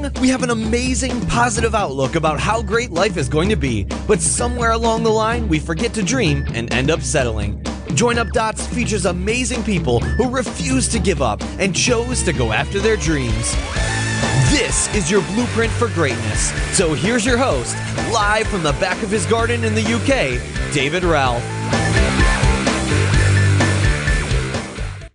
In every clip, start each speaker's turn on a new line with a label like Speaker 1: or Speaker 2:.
Speaker 1: young, we have an amazing, positive outlook about how great life is going to be, but somewhere along the line, we forget to dream and end up settling. Join Up Dots features amazing people who refuse to give up and chose to go after their dreams. This is your blueprint for greatness. So here's your host, live from the back of his garden in the UK, David Ralph.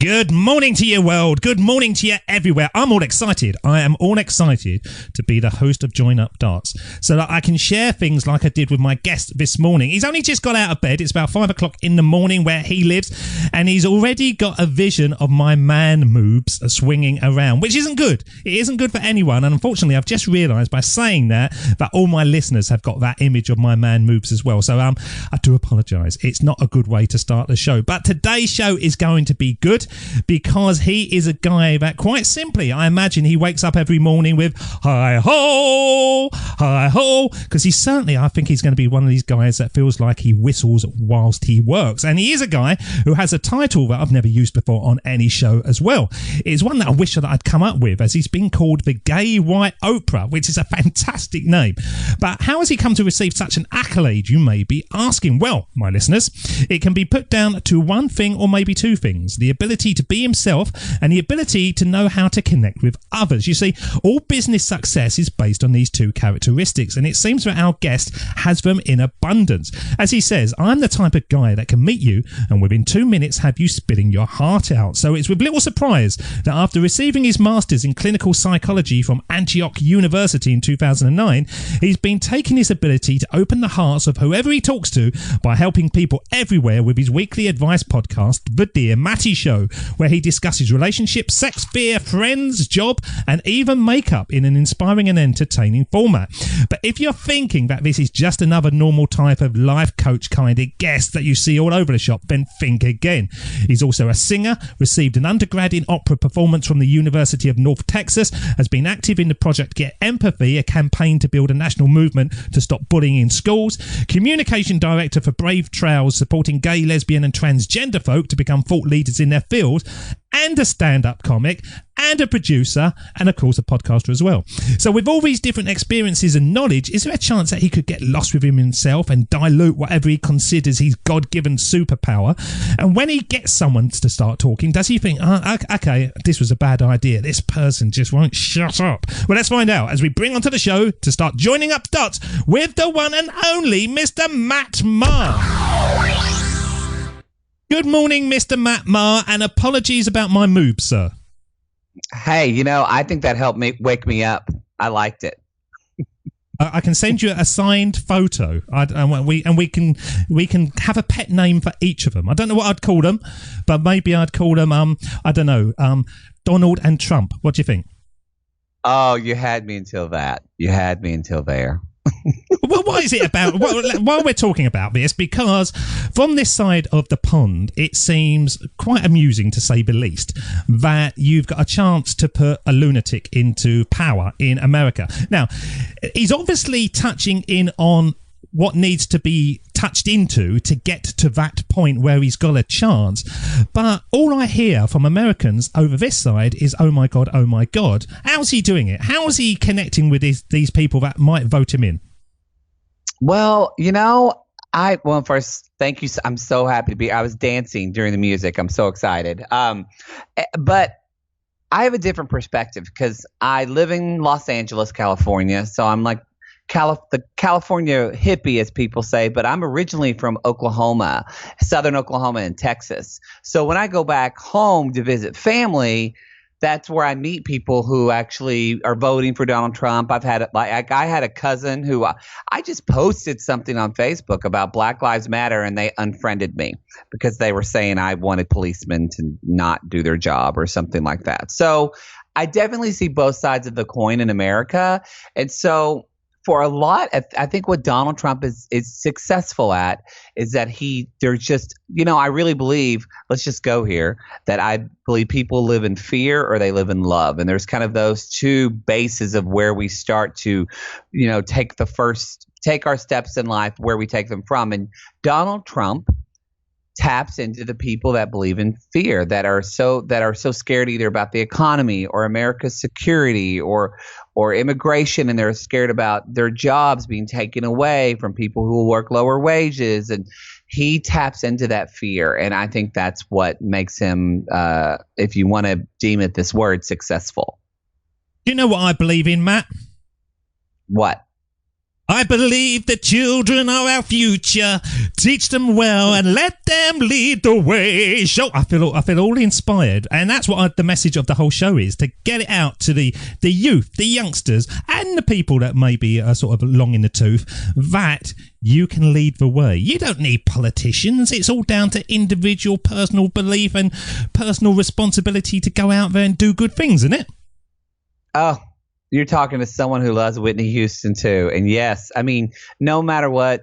Speaker 2: Good morning to you, world. Good morning to you everywhere. I'm all excited. I am all excited to be the host of Join Up Darts so that I can share things like I did with my guest this morning. He's only just got out of bed. It's about 5 o'clock in the morning where he lives, and he's already got a vision of my man moves swinging around, which isn't good. It isn't good for anyone. And unfortunately, I've just realised by saying that all my listeners have got that image of my man moves as well. So I do apologise. It's not a good way to start the show. But today's show is going to be good, because he is a guy that, quite simply, I imagine he wakes up every morning with hi ho, because I think he's going to be one of these guys that feels like he whistles whilst he works. And he is a guy who has a title that I've never used before on any show as well. It's one that I wish that I'd come up with, as he's been called the Gay White Oprah, which is a fantastic name. But how has he come to receive such an accolade, you may be asking? Well, my listeners, it can be put down to one thing or maybe two things: the ability to be himself and the ability to know how to connect with others. You see, all business success is based on these two characteristics, and it seems that our guest has them in abundance. As he says, I'm the type of guy that can meet you and within 2 minutes have you spitting your heart out. So it's with little surprise that after receiving his master's in clinical psychology from Antioch University in 2009, he's been taking his ability to open the hearts of whoever he talks to by helping people everywhere with his weekly advice podcast, The Dear Mattie Show, where he discusses relationships, sex, fear, friends, job, and even makeup in an inspiring and entertaining format. But if you're thinking that this is just another normal type of life coach kind of guest that you see all over the shop, then think again. He's also a singer, received an undergrad in opera performance from the University of North Texas, has been active in the project Get Empathy, a campaign to build a national movement to stop bullying in schools, communication director for Brave Trails, supporting gay, lesbian and transgender folk to become thought leaders in their field, and a stand-up comic, and a producer, and of course a podcaster as well. So with all these different experiences and knowledge, is there a chance that he could get lost within himself and dilute whatever he considers his God-given superpower? And when he gets someone to start talking, does he think, okay, this was a bad idea, this person just won't shut up? Well, let's find out as we bring onto the show to start joining up dots with the one and only Mr Matt Marr. Good morning, Mr. Matt Marr, and apologies about my moves, sir.
Speaker 3: Hey, I think that helped me wake me up. I liked it.
Speaker 2: I can send you a signed photo, we can have a pet name for each of them. I don't know what I'd call them, but maybe I'd call them Donald and Trump. What do you think?
Speaker 3: Oh, you had me until that. You had me until there.
Speaker 2: Well, what is it about? While we're talking about this, because from this side of the pond, it seems quite amusing, to say the least, that you've got a chance to put a lunatic into power in America. Now, he's obviously touching in on what needs to be touched into to get to that point where he's got a chance. But all I hear from Americans over this side is, oh my God, oh my God. How's he doing it? How is he connecting with these people that might vote him in?
Speaker 3: Well, first, thank you. I'm so happy to I was dancing during the music. I'm so excited. But I have a different perspective because I live in Los Angeles, California. So I'm like the California hippie, as people say, but I'm originally from Oklahoma, southern Oklahoma and Texas. So when I go back home to visit family, that's where I meet people who actually are voting for Donald Trump. I had a cousin who I just posted something on Facebook about Black Lives Matter, and they unfriended me because they were saying I wanted policemen to not do their job or something like that. So I definitely see both sides of the coin in America. And so for a lot, I think what Donald Trump is successful at is that there's just, I really believe, let's just go here, that I believe people live in fear or they live in love. And there's kind of those two bases of where we start to, take our steps in life, where we take them from. And Donald Trump taps into the people that believe in fear, that are so scared either about the economy or America's security or or immigration, and they're scared about their jobs being taken away from people who will work lower wages. And he taps into that fear. And I think that's what makes him, if you want to deem it this word, successful.
Speaker 2: Do you know what I believe in, Matt?
Speaker 3: What?
Speaker 2: I believe the children are our future. Teach them well and let them lead the way. Show. I feel all inspired, and that's what the message of the whole show is: to get it out to the youth, the youngsters, and the people that maybe are sort of long in the tooth. That you can lead the way. You don't need politicians. It's all down to individual personal belief and personal responsibility to go out there and do good things, isn't it?
Speaker 3: Oh. You're talking to someone who loves Whitney Houston too. And yes, I mean, no matter what,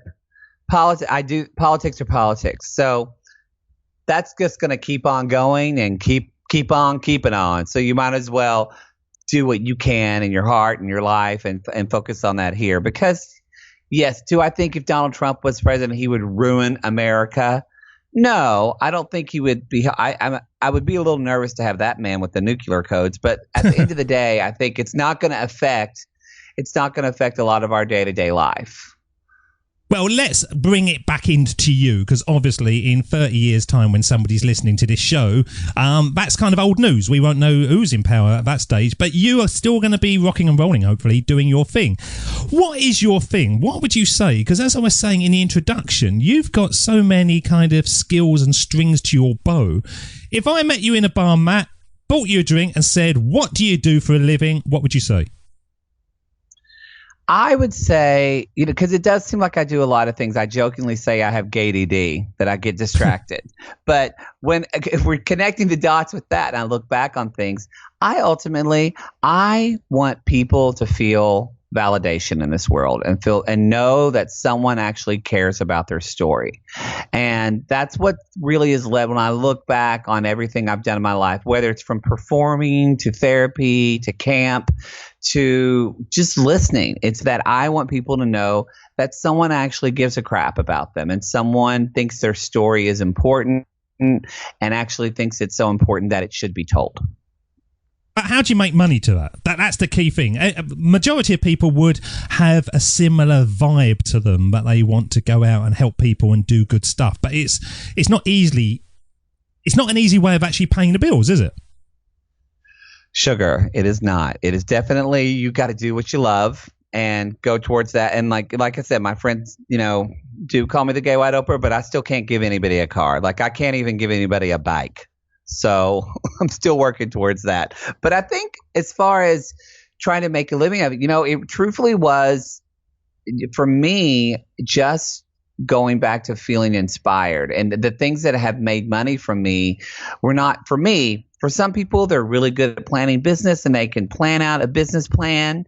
Speaker 3: politics are politics. So that's just going to keep on going and keep on keeping on. So you might as well do what you can in your heart and your life and focus on that here. Because yes, do I think if Donald Trump was president, he would ruin America? No, I don't think he would be. I would be a little nervous to have that man with the nuclear codes. But at the end of the day, I think it's not going to affect a lot of our day-to-day life.
Speaker 2: Well, let's bring it back into you, because obviously in 30 years' time when somebody's listening to this show, that's kind of old news. We won't know who's in power at that stage, but you are still going to be rocking and rolling, hopefully, doing your thing. What is your thing? What would you say? Because as I was saying in the introduction, you've got so many kind of skills and strings to your bow. If I met you in a bar, Matt, bought you a drink and said, what do you do for a living? What would you say?
Speaker 3: I would say, because it does seem like I do a lot of things. I jokingly say I have gay ADD, that I get distracted. But if we're connecting the dots with that and I look back on things, I want people to feel validation in this world and know that someone actually cares about their story. And that's what really is led when I look back on everything I've done in my life, whether it's from performing to therapy to camp to just listening. It's that I want people to know that someone actually gives a crap about them and someone thinks their story is important and actually thinks it's so important that it should be told.
Speaker 2: But how do you make money to that? That's the key thing. Majority of people would have a similar vibe to them, but they want to go out and help people and do good stuff. But it's not an easy way of actually paying the bills, is it?
Speaker 3: Sugar, it is not. It is definitely, you got to do what you love and go towards that. And like I said, my friends, do call me the Gay White Oprah, but I still can't give anybody a car. Like I can't even give anybody a bike. So I'm still working towards that. But I think as far as trying to make a living of it, it truthfully was, for me, just going back to feeling inspired. And the things that have made money from me were not for me. For some people, they're really good at planning business and they can plan out a business plan.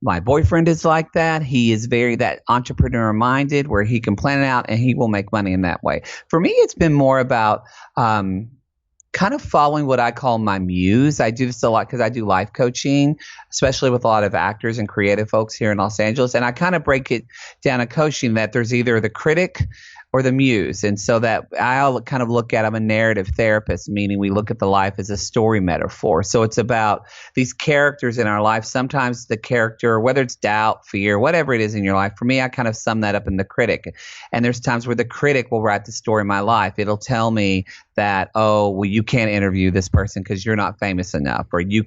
Speaker 3: My boyfriend is like that. He is very that entrepreneur minded where he can plan it out and he will make money in that way. For me, it's been more about kind of following what I call my muse. I do this a lot because I do life coaching, especially with a lot of actors and creative folks here in Los Angeles. And I kind of break it down in coaching that there's either the critic or the muse. And so that I'll kind of look at, I'm a narrative therapist, meaning we look at the life as a story metaphor. So it's about these characters in our life. Sometimes the character, whether it's doubt, fear, whatever it is in your life, for me, I kind of sum that up in the critic. And there's times where the critic will write the story of my life. It'll tell me that, oh, well, you can't interview this person because you're not famous enough, or you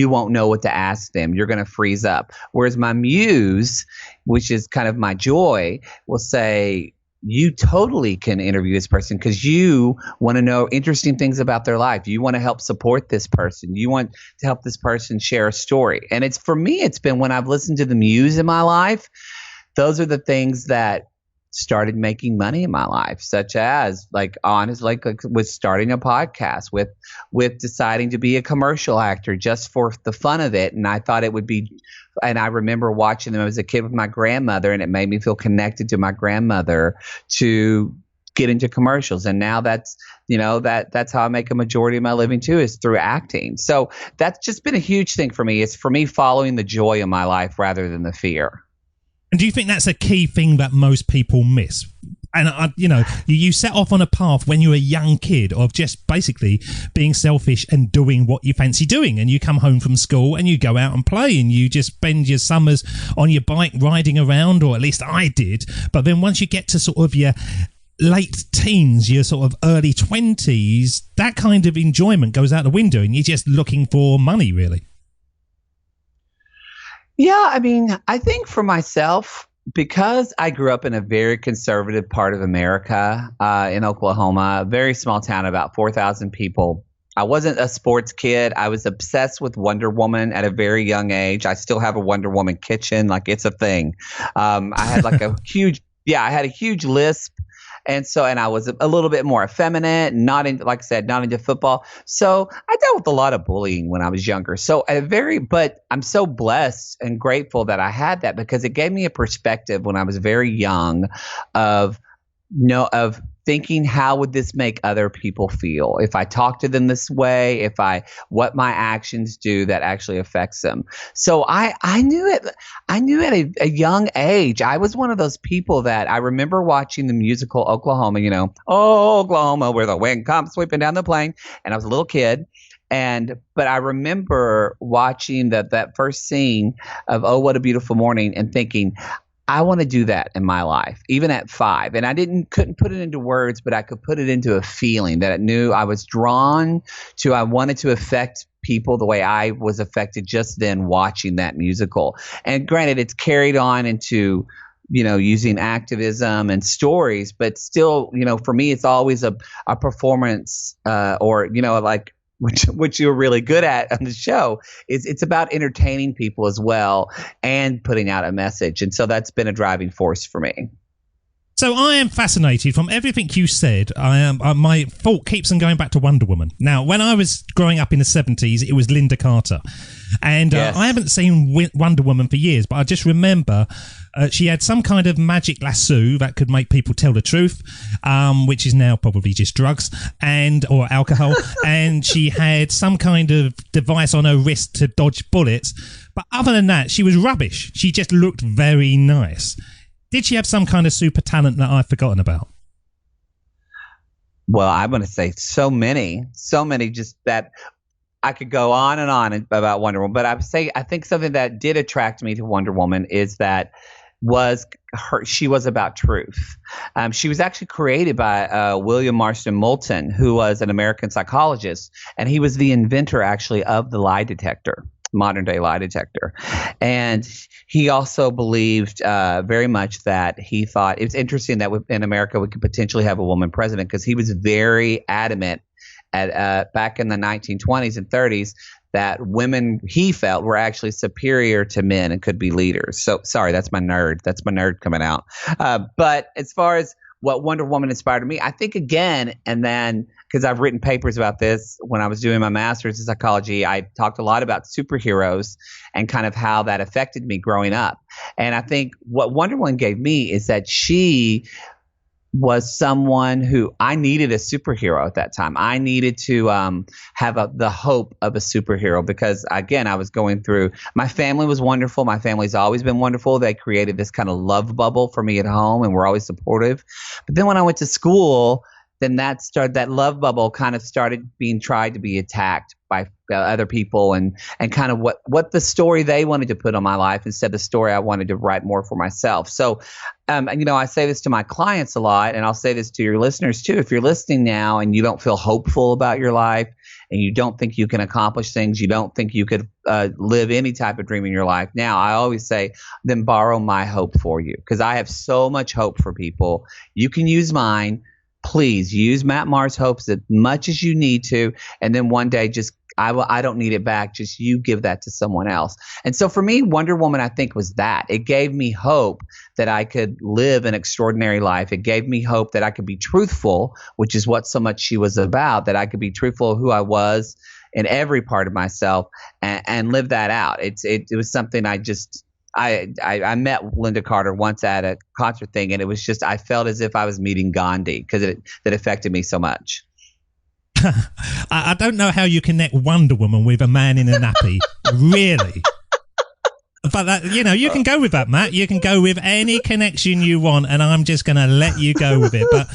Speaker 3: won't know what to ask them. You're going to freeze up. Whereas my muse, which is kind of my joy, will say, you totally can interview this person because you want to know interesting things about their life. You want to help support this person. You want to help this person share a story. And it's, for me, it's been when I've listened to the muse in my life, those are the things that started making money in my life, such as like with starting a podcast, with deciding to be a commercial actor just for the fun of it. And I thought it would be, and I remember watching them as a kid with my grandmother, and it made me feel connected to my grandmother to get into commercials. And now that's how I make a majority of my living too, is through acting. So that's just been a huge thing for me. It's for me following the joy in my life rather than the fear.
Speaker 2: And do you think that's a key thing that most people miss? And, you set off on a path when you're a young kid of just basically being selfish and doing what you fancy doing. And you come home from school and you go out and play and you just spend your summers on your bike riding around, or at least I did. But then once you get to sort of your late teens, your sort of early 20s, that kind of enjoyment goes out the window and you're just looking for money, really.
Speaker 3: Yeah, I mean, I think for myself, because I grew up in a very conservative part of America, in Oklahoma, a very small town, about 4,000 people. I wasn't a sports kid. I was obsessed with Wonder Woman at a very young age. I still have a Wonder Woman kitchen, like it's a thing. I had like I had a huge lisp. And I was a little bit more effeminate, not into football. So I dealt with a lot of bullying when I was younger. But I'm so blessed and grateful that I had that, because it gave me a perspective when I was very young of thinking, how would this make other people feel if I talk to them this way, what my actions do that actually affects them. So I knew it at a young age. I was one of those people that I remember watching the musical Oklahoma, oh, Oklahoma, where the wind comes sweeping down the plain. And I was a little kid. But I remember watching that first scene of Oh, What a Beautiful Morning and thinking, I want to do that in my life, even at 5. And I couldn't put it into words, but I could put it into a feeling that I knew I was drawn to. I wanted to affect people the way I was affected just then watching that musical. And granted, it's carried on into, using activism and stories, but still, for me, it's always a performance, which you're really good at on the show, it's about entertaining people as well and putting out a message. And so that's been a driving force for me.
Speaker 2: So I am fascinated from everything you said. My thought keeps on going back to Wonder Woman. Now, when I was growing up in the 70s, it was Linda Carter. And
Speaker 3: yes.
Speaker 2: I haven't seen Wonder Woman for years, but I just remember she had some kind of magic lasso that could make people tell the truth, which is now probably just drugs or alcohol. And she had some kind of device on her wrist to dodge bullets. But other than that, she was rubbish. She just looked very nice. Did she have some kind of super talent that I've forgotten about?
Speaker 3: Well, I'm going to say so many just that I could go on and on about Wonder Woman. But I think something that did attract me to Wonder Woman is that she was about truth. She was actually created by William Marston Moulton, who was an American psychologist, and he was the inventor actually of the lie detector. Modern day lie detector. And he also believed very much that he thought it's interesting that in America we could potentially have a woman president, because he was very adamant back in the 1920s and 30s that women, he felt, were actually superior to men and could be leaders. So sorry, that's my nerd coming out. But as far as what Wonder Woman inspired me, I think again, and then because I've written papers about this when I was doing my master's in psychology, I talked a lot about superheroes and kind of how that affected me growing up. And I think what Wonder Woman gave me is that she was someone who I needed a superhero at that time. I needed to have the hope of a superhero because, again, I was going through – my family was wonderful. My family's always been wonderful. They created this kind of love bubble for me at home and were always supportive. But then when I went to school – then that love bubble kind of started being tried to be attacked by other people and kind of what the story they wanted to put on my life instead of the story I wanted to write more for myself. So, I say this to my clients a lot, and I'll say this to your listeners too. If you're listening now and you don't feel hopeful about your life and you don't think you can accomplish things, you don't think you could live any type of dream in your life now, I always say, then borrow my hope for you, because I have so much hope for people. You can use mine. Please use Matt Marr's hopes as much as you need to, and then one day I don't need it back. Just you give that to someone else. And so for me, Wonder Woman, I think, was that. It gave me hope that I could live an extraordinary life. It gave me hope that I could be truthful, which is what so much she was about, that I could be truthful of who I was in every part of myself and live that out. It was something I met Linda Carter once at a concert thing, and it was just, I felt as if I was meeting Gandhi because that affected me so much.
Speaker 2: I don't know how you connect Wonder Woman with a man in a nappy. Really? But that, you can go with that, Matt. You can go with any connection you want, and I'm just going to let you go with it. But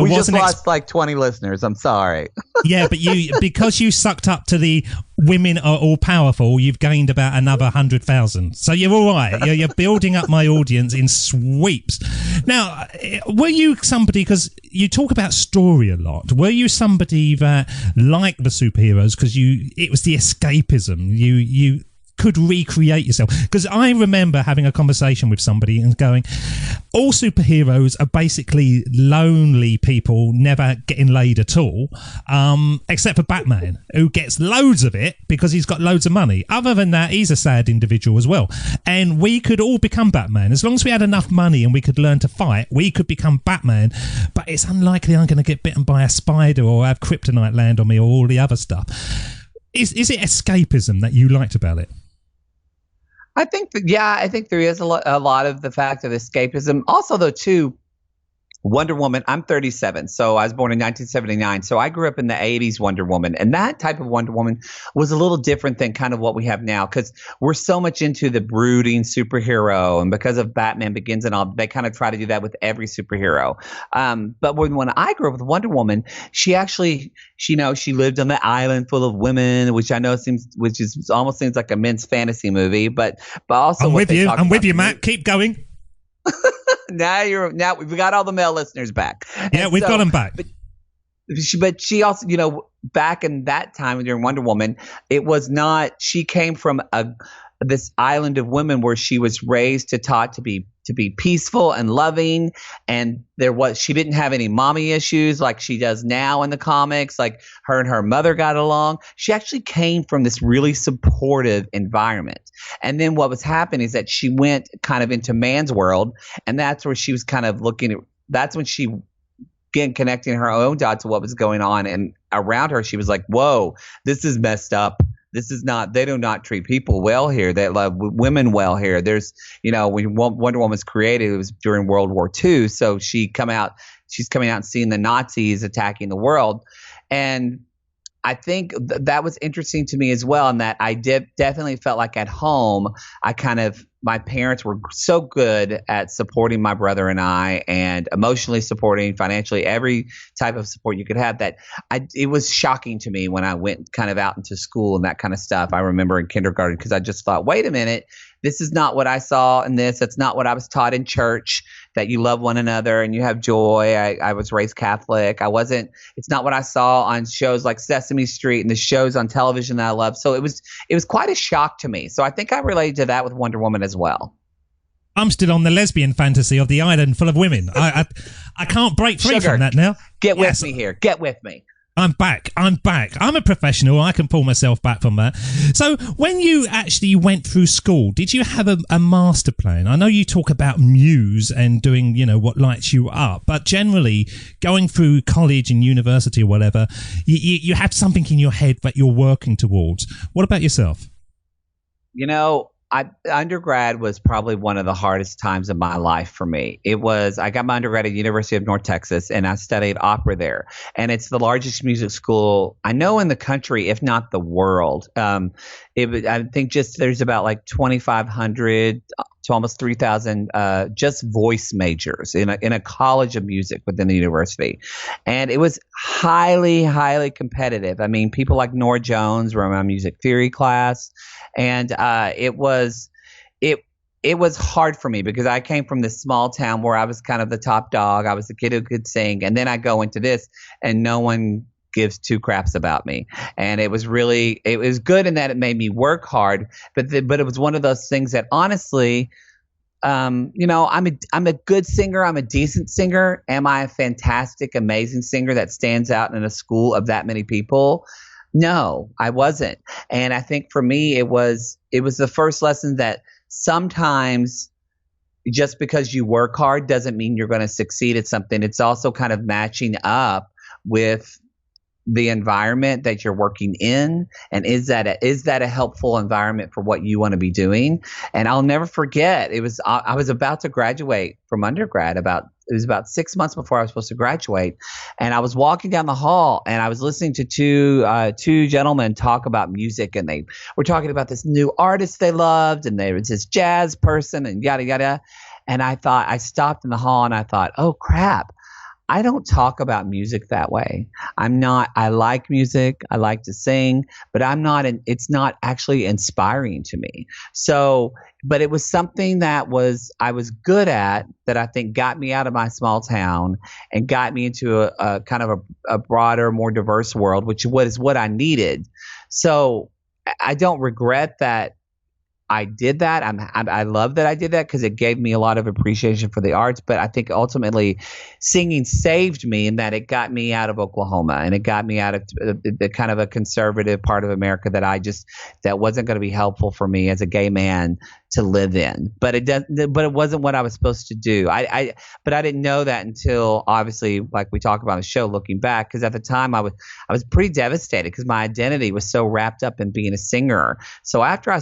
Speaker 3: we just lost like 20 listeners. I'm sorry.
Speaker 2: Yeah, but because you sucked up to the women are all powerful, you've gained about another 100,000. So you're all right. You're building up my audience in sweeps. Now, were you somebody, because you talk about story a lot, were you somebody that liked the superheroes because it was the escapism? You could recreate yourself, because I remember having a conversation with somebody and going, all superheroes are basically lonely people never getting laid at all, except for Batman, who gets loads of it because he's got loads of money. Other than that, he's a sad individual as well, and we could all become Batman as long as we had enough money and we could learn to fight. We could become Batman, but it's unlikely I'm going to get bitten by a spider or have kryptonite land on me or all the other stuff. Is it escapism that you liked about it?
Speaker 3: I think there is a lot of the fact of escapism. Also, though, too, Wonder Woman, I'm 37, so I was born in 1979. So I grew up in the 80s Wonder Woman. And that type of Wonder Woman was a little different than kind of what we have now, because we're so much into the brooding superhero. And because of Batman Begins and all, they kind of try to do that with every superhero. But when I grew up with Wonder Woman, she actually, she lived on the island full of women, which almost seems like a men's fantasy movie. But also,
Speaker 2: I'm with you, Matt. Keep going.
Speaker 3: Now we've got all the male listeners back.
Speaker 2: Yeah, we've got them back.
Speaker 3: But she also, back in that time during Wonder Woman, it was not. She came from this island of women where she was raised taught to be peaceful and loving, and she didn't have any mommy issues like she does now in the comics. Like her and her mother got along. She actually came from this really supportive environment. And then what was happening is that she went kind of into man's world, and that's where she was kind of that's when she began connecting her own dots to what was going on, and around her she was like, whoa, this is messed up. This is not, they do not treat people well here. They love women well here. There's, when Wonder Woman was created, it was during World War II. So she's coming out and seeing the Nazis attacking the world. And I think that was interesting to me as well, in that I definitely felt like at home, my parents were so good at supporting my brother and I, and emotionally supporting, financially, every type of support you could have, that it was shocking to me when I went kind of out into school and that kind of stuff. I remember in kindergarten, because I just thought, wait a minute, this is not what I saw in this. It's not what I was taught in church, that you love one another and you have joy. I was raised Catholic. It's not what I saw on shows like Sesame Street and the shows on television that I love. So it was quite a shock to me. So I think I related to that with Wonder Woman as well.
Speaker 2: I'm still on the lesbian fantasy of the island full of women. I can't break free from that now.
Speaker 3: Get with me here. Get with me.
Speaker 2: I'm back. I'm a professional. I can pull myself back from that. So when you actually went through school, did you have a master plan? I know you talk about muse and doing, what lights you up, but generally going through college and university or whatever, you have something in your head that you're working towards. What about yourself?
Speaker 3: Undergrad was probably one of the hardest times of my life for me. I got my undergrad at University of North Texas, and I studied opera there. And it's the largest music school I know in the country, if not the world. I think there's about like 2,500 to almost 3,000 just voice majors in a college of music within the university. And it was highly, highly competitive. I mean, people like Nora Jones were in my music theory class. And it was hard for me, because I came from this small town where I was kind of the top dog. I was the kid who could sing. And then I go into this and no one gives two craps about me. And it was good in that it made me work hard. But it was one of those things that honestly, I'm a good singer. I'm a decent singer. Am I a fantastic, amazing singer that stands out in a school of that many people? No, I wasn't. And I think for me, it was the first lesson that sometimes just because you work hard doesn't mean you're going to succeed at something. It's also kind of matching up with the environment that you're working in, and is that a helpful environment for what you want to be doing? And I'll never forget, I was about to graduate from undergrad. It was about 6 months before I was supposed to graduate, and I was walking down the hall and I was listening to two gentlemen talk about music, and they were talking about this new artist they loved, and there was this jazz person and yada yada. And I stopped in the hall and I thought, oh crap, I don't talk about music that way. I like music. I like to sing, but it's not actually inspiring to me. So, but it was something that I was good at, that I think got me out of my small town and got me into a kind of a broader, more diverse world, which was what I needed. So I don't regret that I did that. I love that I did that, because it gave me a lot of appreciation for the arts. But I think ultimately singing saved me, in that it got me out of Oklahoma, and it got me out of the kind of a conservative part of America that wasn't going to be helpful for me as a gay man to live in. But it wasn't what I was supposed to do. But I didn't know that until, obviously, like we talk about on the show, looking back, because at the time I was pretty devastated, because my identity was so wrapped up in being a singer. So after I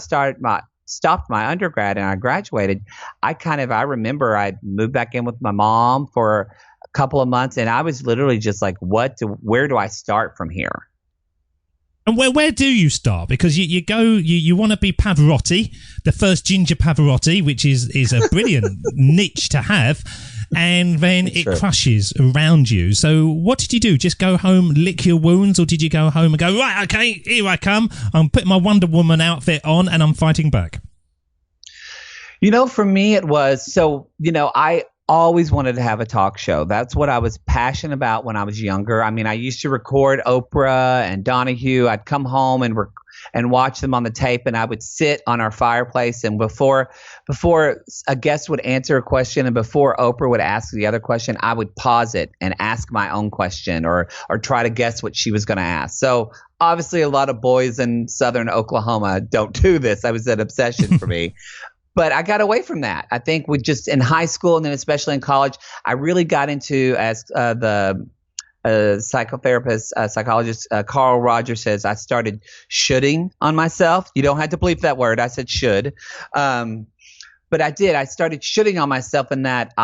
Speaker 3: stopped my undergrad and I graduated, I remember I moved back in with my mom for a couple of months, and I was literally just like, where do I start from here?
Speaker 2: And where do you start? Because you want to be Pavarotti, the first ginger Pavarotti, which is a brilliant niche to have, and then it crushes around you. So what did you do? Just go home, lick your wounds, or did you go home and go, right, okay, here I come. I'm putting my Wonder Woman outfit on and I'm fighting back?
Speaker 3: For me it was, I always wanted to have a talk show. That's what I was passionate about when I was younger. I mean, I used to record Oprah and Donahue. I'd come home and watch them on the tape, and I would sit on our fireplace, and before a guest would answer a question and before Oprah would ask the other question, I would pause it and ask my own question or try to guess what she was going to ask. So obviously a lot of boys in southern Oklahoma don't do this. It was an obsession for me. But I got away from that. I think in high school, and then especially in college, I really got into, as the psychologist Carl Rogers says, I started shoulding on myself. You don't have to bleep that word. I said should. But I did. I started shooting on myself, in that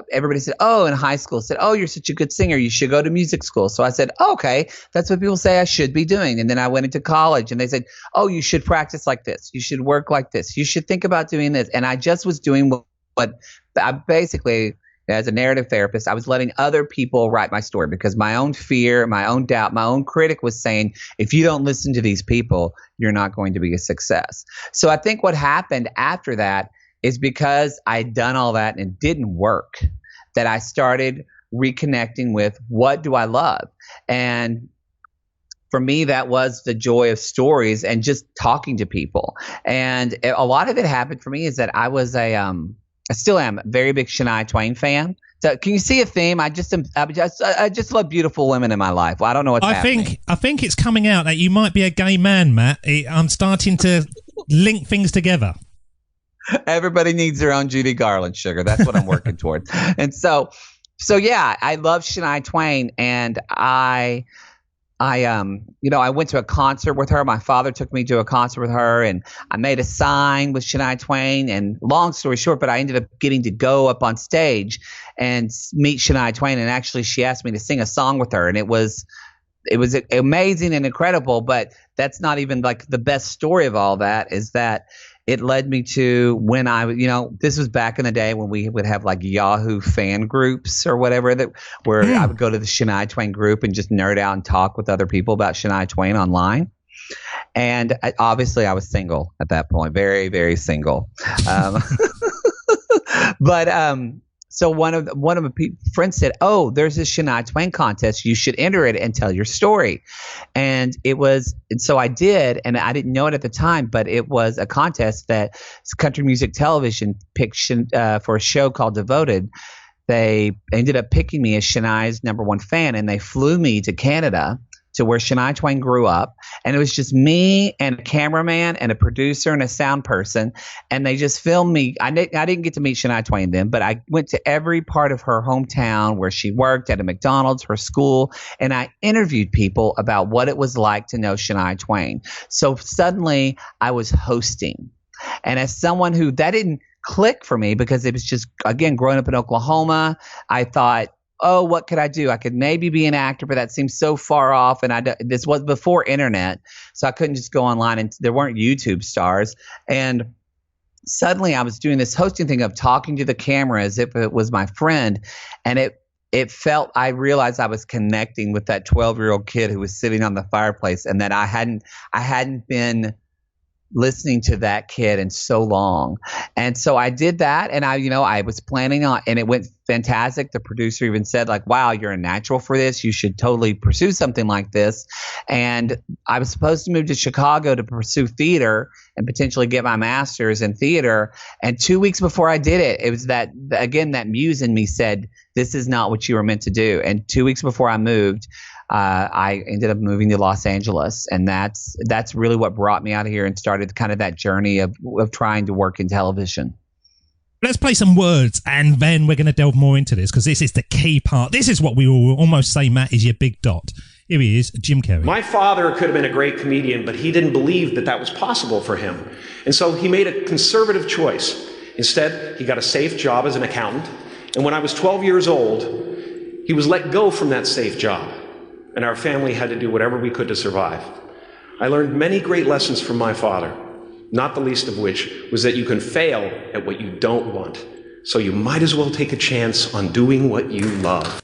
Speaker 3: everybody said, oh, in high school said, oh, you're such a good singer, you should go to music school. So I said, oh, okay, that's what people say I should be doing. And then I went into college, and they said, oh, you should practice like this, you should work like this, you should think about doing this. And I just was doing what I basically, as a narrative therapist, I was letting other people write my story, because my own fear, my own doubt, my own critic was saying, if you don't listen to these people, you're not going to be a success. So I think what happened after that is, because I'd done all that and it didn't work, that I started reconnecting with, what do I love? And for me, that was the joy of stories and just talking to people. And a lot of it happened for me is that I still am a very big Shania Twain fan. So can you see a theme? I just love beautiful women in my life. Well, I don't know what's happening.
Speaker 2: I think it's coming out that you might be a gay man, Matt. I'm starting to link things together.
Speaker 3: Everybody needs their own Judy Garland, sugar. That's what I'm working towards. And so yeah, I love Shania Twain, and I went to a concert with her. My father took me to a concert with her, and I made a sign with Shania Twain. And long story short, but I ended up getting to go up on stage and meet Shania Twain. And actually, she asked me to sing a song with her, and it was amazing and incredible. But that's not even like the best story of all that. Is that it led me to when this was back in the day when we would have like Yahoo fan groups or whatever, where I would go to the Shania Twain group and just nerd out and talk with other people about Shania Twain online. And obviously I was single at that point, very, very single. So one of my friends said, "Oh, there's this Shania Twain contest. You should enter it and tell your story." And so I did, and I didn't know it at the time, but it was a contest that Country Music Television picked for a show called Devoted. They ended up picking me as Shania's #1 fan, and they flew me to Canada to where Shania Twain grew up. And it was just me and a cameraman and a producer and a sound person. And they just filmed me. I didn't get to meet Shania Twain then, but I went to every part of her hometown where she worked, at a McDonald's, her school, and I interviewed people about what it was like to know Shania Twain. So suddenly I was hosting. And as someone who that didn't click for me, because it was just, again, growing up in Oklahoma, I thought, oh, what could I do? I could maybe be an actor, but that seems so far off. And this was before internet, so I couldn't just go online, and there weren't YouTube stars. And suddenly I was doing this hosting thing of talking to the camera as if it was my friend. And it felt, I realized I was connecting with that 12-year-old kid who was sitting on the fireplace, and that I hadn't been listening to that kid in so long. And so I did that, and I was planning on, and it went fantastic. The producer even said, like, wow, you're a natural for this. You should totally pursue something like this. And I was supposed to move to Chicago to pursue theater and potentially get my master's in theater. And 2 weeks before I did it, it was that muse in me said, this is not what you were meant to do. And 2 weeks before I moved, I ended up moving to Los Angeles, and that's really what brought me out here and started kind of that journey of trying to work in television.
Speaker 2: Let's play some words, and then we're going to delve more into this, because this is the key part. This is what we will almost say, Matt, is your big dot. Here he is, Jim Carrey.
Speaker 4: My father could have been a great comedian, but he didn't believe that was possible for him. And so he made a conservative choice. Instead, he got a safe job as an accountant. And when I was 12 years old, he was let go from that safe job. And our family had to do whatever we could to survive. I learned many great lessons from my father, not the least of which was that you can fail at what you don't want. So you might as well take a chance on doing what you love.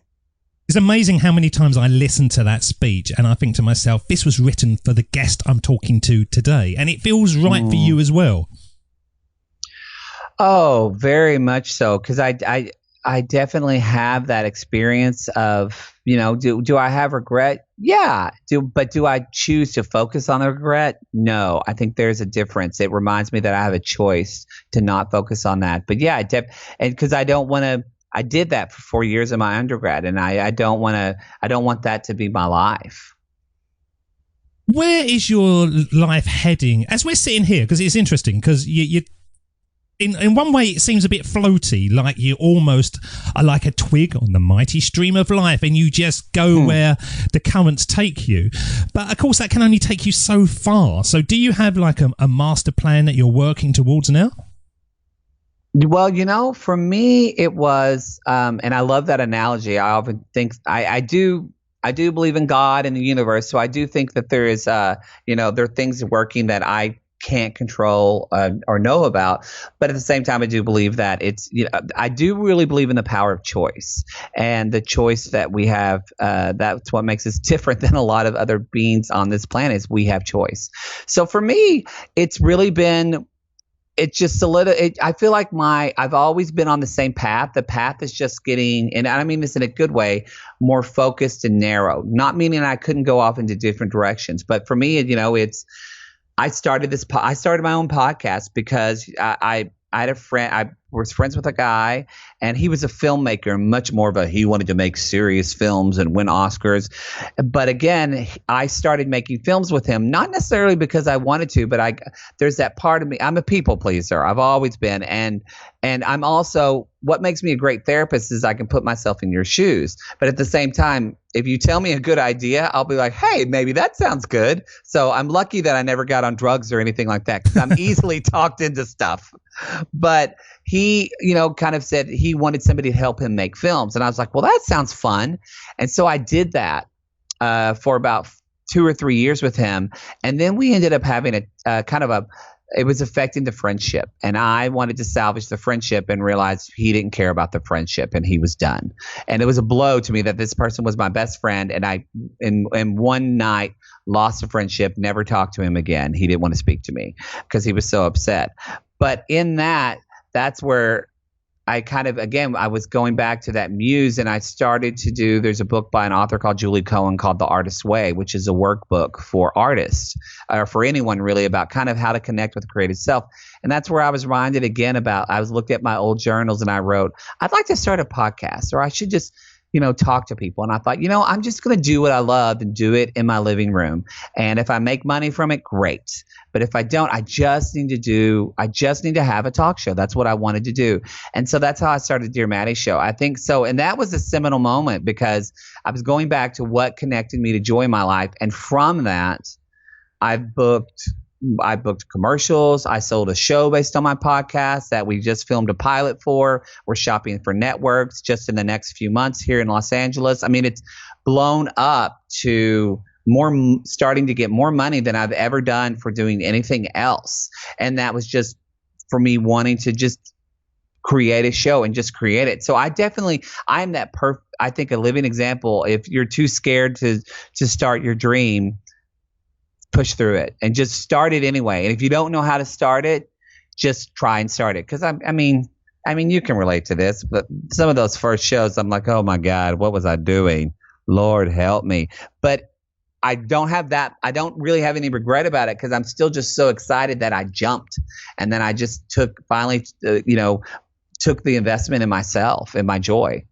Speaker 2: It's amazing how many times I listen to that speech and I think to myself, this was written for the guest I'm talking to today. And it feels right for you as well.
Speaker 3: Oh, very much so. Because I definitely have that experience of, do I have regret? Yeah. But do I choose to focus on the regret? No. I think there's a difference. It reminds me that I have a choice to not focus on that. But yeah, and because I don't want to. I did that for 4 years in my undergrad, and I don't want that to be my life.
Speaker 2: Where is your life heading as we're sitting here? Because it's interesting, because you in one way it seems a bit floaty, like you almost are like a twig on the mighty stream of life, and you just go where the currents take you. But of course that can only take you so far. So do you have like a master plan that you're working towards now?
Speaker 3: Well, for me, it was, and I love that analogy. I often think I do believe in God and the universe. So I do think that there is, there are things working that I can't control or know about. But at the same time, I do believe that I do really believe in the power of choice, and the choice that we have. That's what makes us different than a lot of other beings on this planet. Is we have choice. So for me, it's really been. It's just I feel like I've always been on the same path. The path is just getting, and I mean this in a good way, more focused and narrow. Not meaning I couldn't go off into different directions, but for me, I started my own podcast because I had a friend. I was friends with a guy, and he was a filmmaker, much more of he wanted to make serious films and win Oscars. But again, I started making films with him, not necessarily because I wanted to, but there's that part of me. I'm a people pleaser. I've always been. And I'm also, what makes me a great therapist is I can put myself in your shoes. But at the same time, if you tell me a good idea, I'll be like, hey, maybe that sounds good. So I'm lucky that I never got on drugs or anything like that, because I'm easily talked into stuff. But he, kind of said he wanted somebody to help him make films. And I was like, well, that sounds fun. And so I did that for about 2 or 3 years with him. And then we ended up having it was affecting the friendship. And I wanted to salvage the friendship and realized he didn't care about the friendship and he was done. And it was a blow to me that this person was my best friend. And I, in one night, lost a friendship, never talked to him again. He didn't want to speak to me because he was so upset. But in that's where I kind of, again, I was going back to that muse, and I started to do, there's a book by an author called Julie Cohen called The Artist's Way, which is a workbook for artists, or for anyone really, about kind of how to connect with the creative self. And that's where I was reminded again about, I was looking at my old journals and I wrote, I'd like to start a podcast, or I should just, talk to people. And I thought, I'm just going to do what I love and do it in my living room. And if I make money from it, great. But if I don't, I just need to have a talk show. That's what I wanted to do. And so that's how I started Dear Mattie Show. I think so. And that was a seminal moment because I was going back to what connected me to joy in my life. And from that, I booked commercials. I sold a show based on my podcast that we just filmed a pilot for. We're shopping for networks just in the next few months here in Los Angeles. I mean, it's blown up to starting to get more money than I've ever done for doing anything else. And that was just for me wanting to just create a show and just create it. So I'm that I think a living example. If you're too scared to start your dream, push through it and just start it anyway. And if you don't know how to start it, just try and start it. Because I mean, you can relate to this, but some of those first shows, I'm like, oh my God, what was I doing? Lord help me. But I don't really have any regret about it because I'm still just so excited that I jumped. And then I just took the investment in myself and my joy.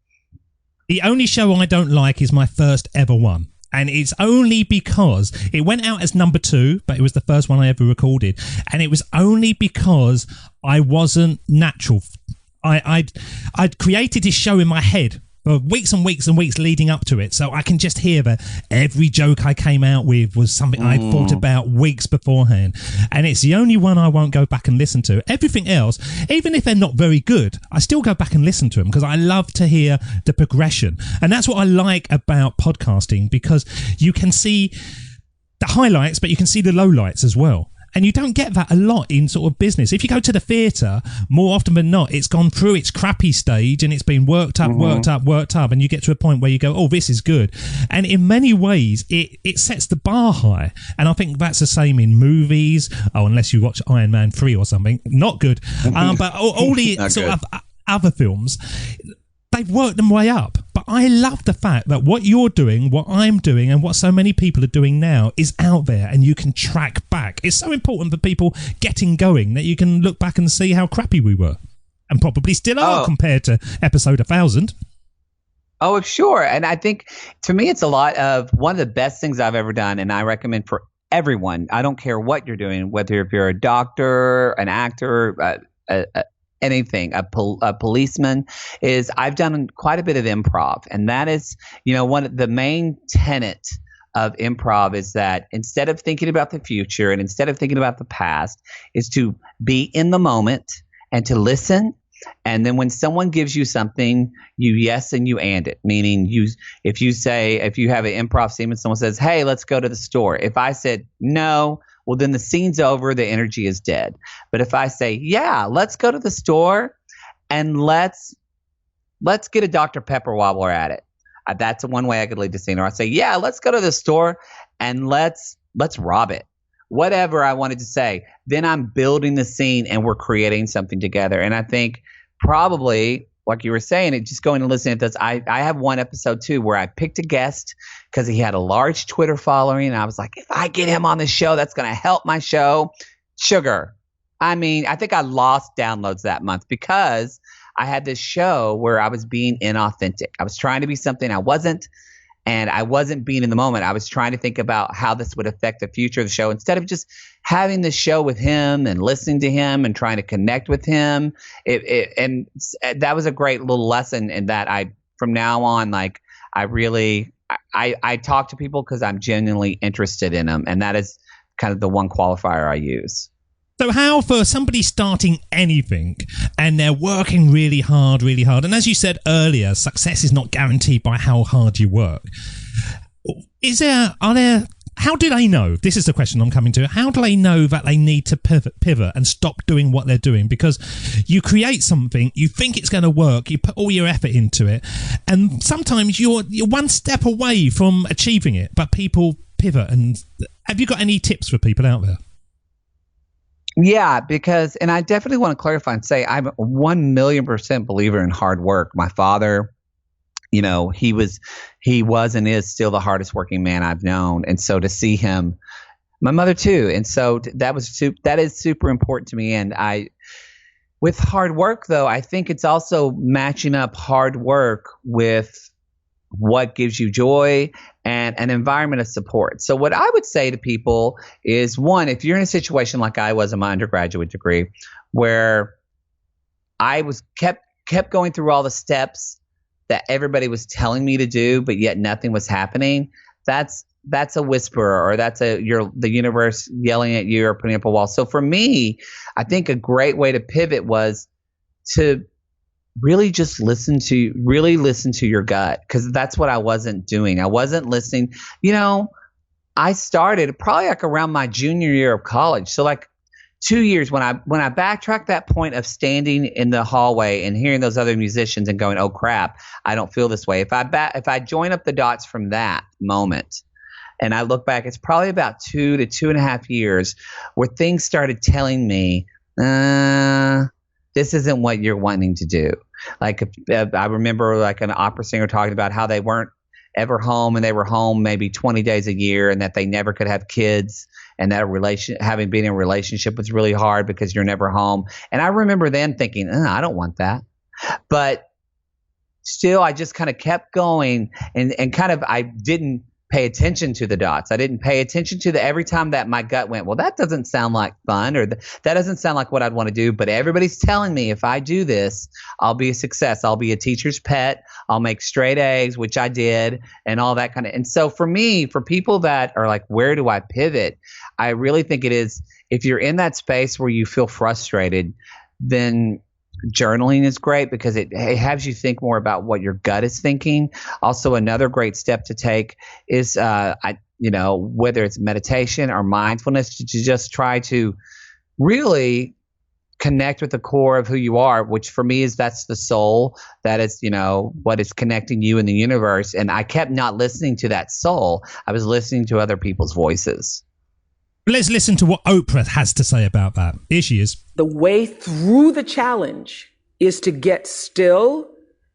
Speaker 2: The only show I don't like is my first ever one. And it's only because it went out as number 2, but it was the first one I ever recorded. And it was only because I wasn't natural. I'd created this show in my head for weeks and weeks and weeks leading up to it. So I can just hear that every joke I came out with was something I'd thought about weeks beforehand. And it's the only one I won't go back and listen to. Everything else, even if they're not very good, I still go back and listen to them because I love to hear the progression. And that's what I like about podcasting, because you can see the highlights, but you can see the lowlights as well. And you don't get that a lot in sort of business. If you go to the theatre, more often than not, it's gone through its crappy stage and it's been worked up, and you get to a point where you go, oh, this is good. And in many ways, it sets the bar high. And I think that's the same in movies. Oh, unless you watch Iron Man 3 or something. Not good. But all the sort of other films, they've worked them way up. But I love the fact that what you're doing, what I'm doing, and what so many people are doing now is out there and you can track back. It's so important for people getting going that you can look back and see how crappy we were. And probably still are compared to episode 1000.
Speaker 3: Oh, sure. And I think to me, it's a lot of one of the best things I've ever done. And I recommend for everyone, I don't care what you're doing, whether if you're a doctor, an actor, anything, a policeman, is I've done quite a bit of improv. And that is, one of the main tenet of improv is that instead of thinking about the future and instead of thinking about the past, is to be in the moment and to listen. And then when someone gives you something, you yes and you and it. Meaning if you have an improv scene and someone says, hey, let's go to the store. If I said no, well, then the scene's over, the energy is dead. But if I say, yeah, let's go to the store and let's get a Dr. Pepper while we're at it. That's one way I could lead the scene. Or I say, yeah, let's go to the store and let's rob it. Whatever I wanted to say. Then I'm building the scene and we're creating something together. And I think probably, like you were saying, it just going and listening to this. I have one episode too where I picked a guest because he had a large Twitter following. And I was like, if I get him on the show, that's going to help my show. Sugar. I mean, I think I lost downloads that month because I had this show where I was being inauthentic. I was trying to be something I wasn't. And I wasn't being in the moment. I was trying to think about how this would affect the future of the show instead of just having the show with him and listening to him and trying to connect with him. And that was a great little lesson in that from now on, like I talk to people because I'm genuinely interested in them. And that is kind of the one qualifier I use.
Speaker 2: So how, for somebody starting anything and they're working really hard, and as you said earlier, success is not guaranteed by how hard you work. How do they know? This is the question I'm coming to. How do they know that they need to pivot and stop doing what they're doing? Because you create something, you think it's going to work, you put all your effort into it, and sometimes you're one step away from achieving it, but people pivot. And have you got any tips for people out there?
Speaker 3: Yeah, because, and I definitely want to clarify and say I'm a 1,000,000% believer in hard work. My father, he was and is still the hardest working man I've known. And so to see him, my mother too. And so that is super important to me. And with hard work though, I think it's also matching up hard work with what gives you joy, and an environment of support. So what I would say to people is, one, if you're in a situation like I was in my undergraduate degree, where I was kept going through all the steps that everybody was telling me to do, but yet nothing was happening, that's a whisperer, or that's the universe yelling at you or putting up a wall. So for me, I think a great way to pivot was to really just listen to your gut, because that's what I wasn't doing. I wasn't listening. I started probably like around my junior year of college. So like 2 years, when I backtrack that point of standing in the hallway and hearing those other musicians and going, oh crap, I don't feel this way. If I join up the dots from that moment and I look back, it's probably about 2 to 2.5 years where things started telling me, this isn't what you're wanting to do. Like I remember like an opera singer talking about how they weren't ever home, and they were home maybe 20 days a year, and that they never could have kids, and that having been in a relationship was really hard because you're never home. And I remember then thinking, I don't want that. But still, I just kind of kept going, and I didn't pay attention to the dots. I didn't pay attention to every time that my gut went, well, that doesn't sound like fun, or that doesn't sound like what I'd want to do, but everybody's telling me if I do this, I'll be a success. I'll be a teacher's pet. I'll make straight A's, which I did, and all that kind of. And so for me, for people that are like, where do I pivot? I really think it is, if you're in that space where you feel frustrated, then journaling is great, because it has you think more about what your gut is thinking. Also, another great step to take is, whether it's meditation or mindfulness, to just try to really connect with the core of who you are, which for me that's the soul. That is, what is connecting you in the universe. And I kept not listening to that soul. I was listening to other people's voices.
Speaker 2: Let's listen to what Oprah has to say about that. Here she is.
Speaker 5: The way through the challenge is to get still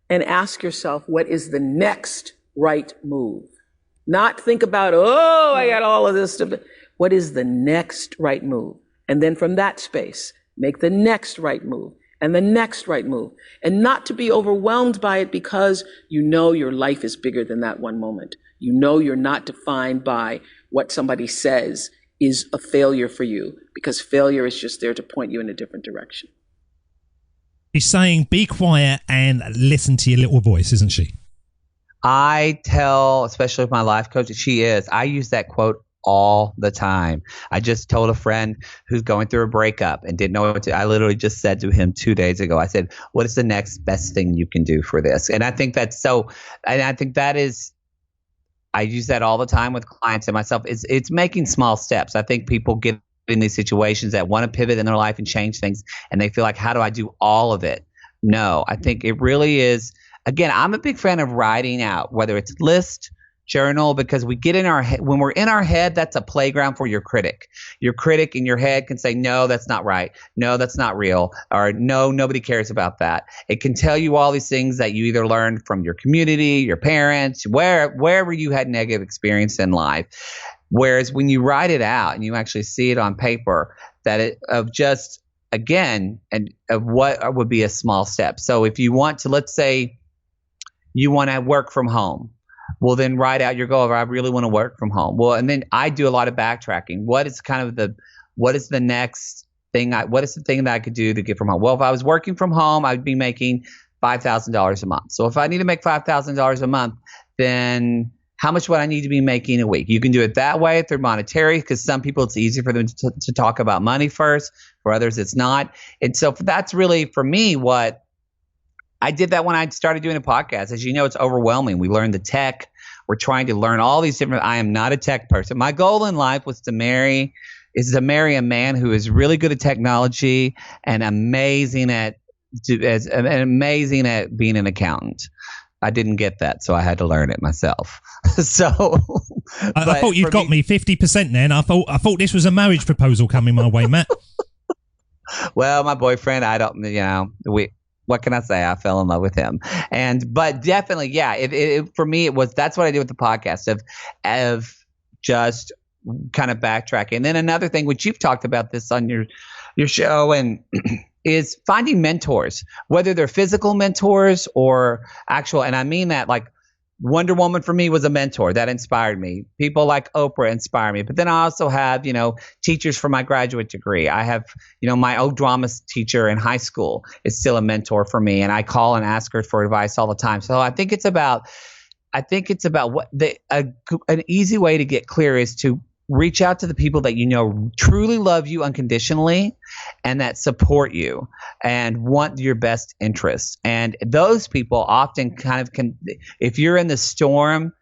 Speaker 5: and ask yourself, what is the next right move? Not think about, I got all of this stuff. What is the next right move? And then from that space, make the next right move and the next right move. And not to be overwhelmed by it, because your life is bigger than that one moment. You're not defined by what somebody says is a failure for you, because failure is just there to point you in a different direction.
Speaker 2: She's saying be quiet and listen to your little voice, isn't she?
Speaker 3: I tell, especially with my life coach, I use that quote all the time. I just told a friend who's going through a breakup and didn't know what to. I literally just said to him 2 days ago, I said, what is the next best thing you can do for this? And I think that's so, and I think that is, I use that all the time with clients and myself. It's making small steps. I think people get in these situations that want to pivot in their life and change things, and they feel like, how do I do all of it? No, I think it really is. Again, I'm a big fan of writing out, whether it's list, journal, because we get in our head. When we're in our head, that's a playground for your critic. Your critic in your head can say, no, that's not right. No, that's not real. Or no, nobody cares about that. It can tell you all these things that you either learned from your community, your parents, wherever you had negative experience in life. Whereas when you write it out and you actually see it on paper, of what would be a small step. So if you want to, let's say you want to work from home, well, then write out your goal of, I really want to work from home. Well, and then I do a lot of backtracking. What is the next thing? What is the thing that I could do to get from home? Well, if I was working from home, I'd be making $5,000 a month. So if I need to make $5,000 a month, then how much would I need to be making a week? You can do it that way through monetary, because some people it's easy for them to talk about money first. For others, it's not. And so that's really, for me, what I did that when I started doing a podcast. As you know, it's overwhelming. We learned the tech. We're trying to learn all these different. I am not a tech person. My goal in life was to marry a man who is really good at technology and amazing at being an accountant. I didn't get that, so I had to learn it myself. So
Speaker 2: I thought you'd got me 50% then. I thought this was a marriage proposal coming my way, Matt.
Speaker 3: Well, my boyfriend, what can I say? I fell in love with him. But definitely, yeah, for me, that's what I did with the podcast of just kind of backtracking. And then another thing, which you've talked about this on your show, and is finding mentors, whether they're physical mentors or actual. And I mean that, like, Wonder Woman for me was a mentor that inspired me. People like Oprah inspire me. But then I also have, teachers for my graduate degree. I have, my old drama teacher in high school is still a mentor for me. And I call and ask her for advice all the time. So I think it's about what an easy way to get clear is to reach out to the people that truly love you unconditionally and that support you and want your best interests. And those people often kind of can, if you're in the storm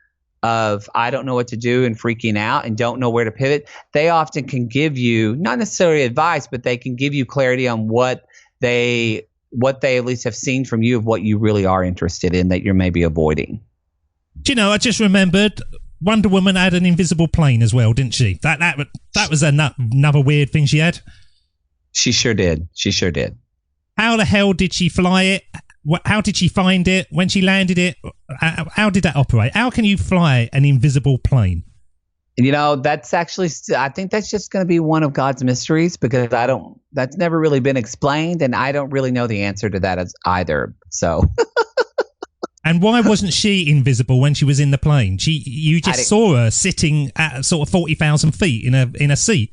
Speaker 3: of I don't know what to do and freaking out and don't know where to pivot, they often can give you not necessarily advice, but they can give you clarity on what they at least have seen from you of what you really are interested in that you're maybe avoiding.
Speaker 2: Do you know, I just remembered Wonder Woman had an invisible plane as well, didn't she? That was another weird thing she had.
Speaker 3: She sure did.
Speaker 2: How the hell did she fly it? How did she find it? When she landed it, how did that operate? How can you fly an invisible plane?
Speaker 3: That's actually, I think that's just going to be one of God's mysteries because that's never really been explained and I don't really know the answer to that either. So.
Speaker 2: And why wasn't she invisible when she was in the plane? You just saw her sitting at sort of 40,000 feet in a seat.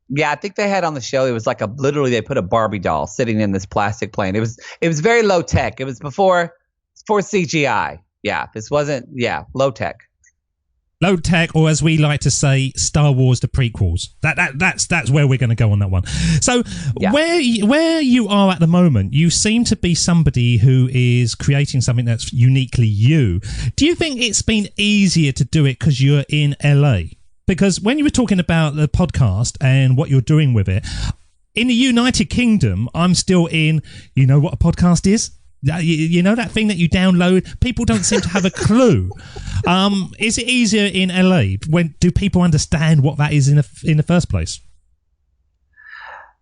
Speaker 3: Yeah, I think they had on the show. It was like literally they put a Barbie doll sitting in this plastic plane. It was very low tech. It was before CGI. Yeah, this wasn't. Yeah, low tech.
Speaker 2: Low tech, or as we like to say, Star Wars the prequels. That's where we're going to go on that one. So yeah. Where you are at the moment, you seem to be somebody who is creating something that's uniquely you. Do you think it's been easier to do it because you're in LA? Because when you were talking about the podcast and what you're doing with it, in the United Kingdom, I'm still in, you know what a podcast is? You know that thing that you download? People don't seem to have a clue. Is it easier in LA? Do people understand what that is in the first place?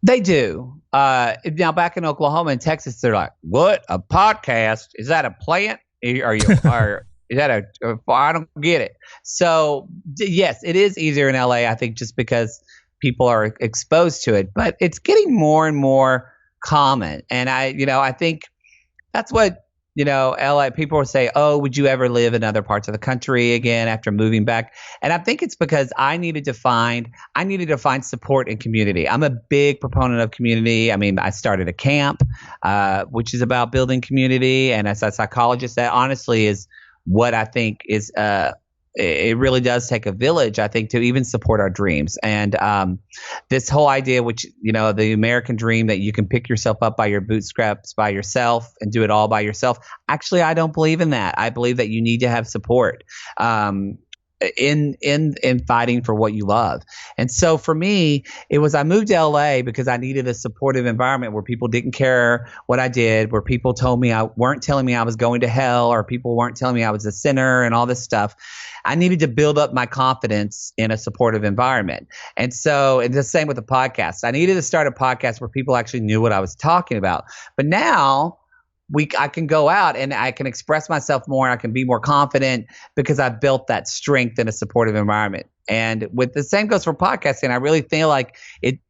Speaker 3: They do. Now back in Oklahoma and Texas, they're like, "What? A podcast? Is that a plant? Is that I don't get it." So yes, it is easier in LA. I think just because people are exposed to it, but it's getting more and more common. And I think. That's what, LA people will say, oh, would you ever live in other parts of the country again after moving back? And I think it's because I needed to find support and community. I'm a big proponent of community. I mean, I started a camp, which is about building community. And as a psychologist, that honestly is what I think is it really does take a village, I think, to even support our dreams. And this whole idea, which, the American dream that you can pick yourself up by your bootstraps by yourself and do it all by yourself. Actually, I don't believe in that. I believe that you need to have support in fighting for what you love. And so for me, I moved to LA because I needed a supportive environment where people didn't care what I did, where people weren't telling me I was going to hell, or people weren't telling me I was a sinner and all this stuff. I needed to build up my confidence in a supportive environment. And so it's the same with the podcast. I needed to start a podcast where people actually knew what I was talking about. But now I can go out and I can express myself more. I can be more confident because I've built that strength in a supportive environment. And with the same goes for podcasting. I really feel like